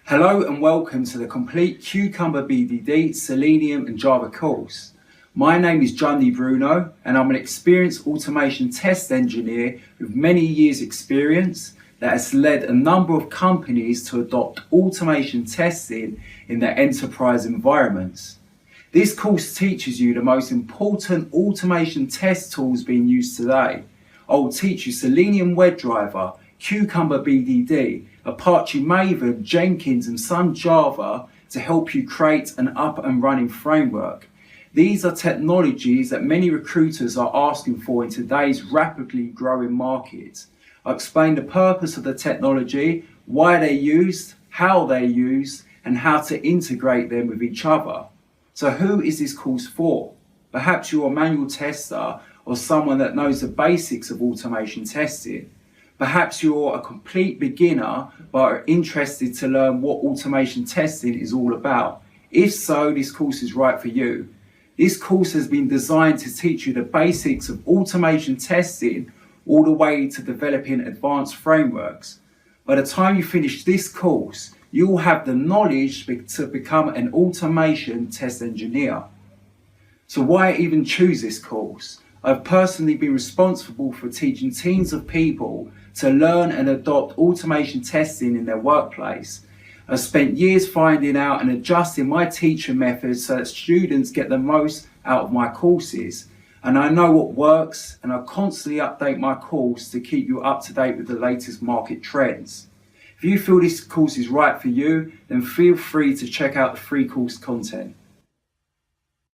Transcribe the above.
Hello and welcome to the complete Cucumber BDD, Selenium and Java course. My name is Johnny Bruno and I'm an experienced automation test engineer with many years experience that has led a number of companies to adopt automation testing in their enterprise environments. This course teaches you the most important automation test tools being used today. I will teach you Selenium WebDriver, Cucumber BDD, Apache Maven, Jenkins and some Java to help you create an up and running framework. These are technologies that many recruiters are asking for in today's rapidly growing market. I'll explain the purpose of the technology, why they're used, how they're used, and how to integrate them with each other. So who is this course for? Perhaps you're a manual tester or someone that knows the basics of automation testing. Perhaps you're a complete beginner but are interested to learn what automation testing is all about. If so, this course is right for you. This course has been designed to teach you the basics of automation testing all the way to developing advanced frameworks. By the time you finish this course, you will have the knowledge to become an automation test engineer. So why even choose this course? I've personally been responsible for teaching teams of people to learn and adopt automation testing in their workplace. I've spent years finding out and adjusting my teaching methods so that students get the most out of my courses. And I know what works, and I constantly update my course to keep you up to date with the latest market trends. If you feel this course is right for you, then feel free to check out the free course content.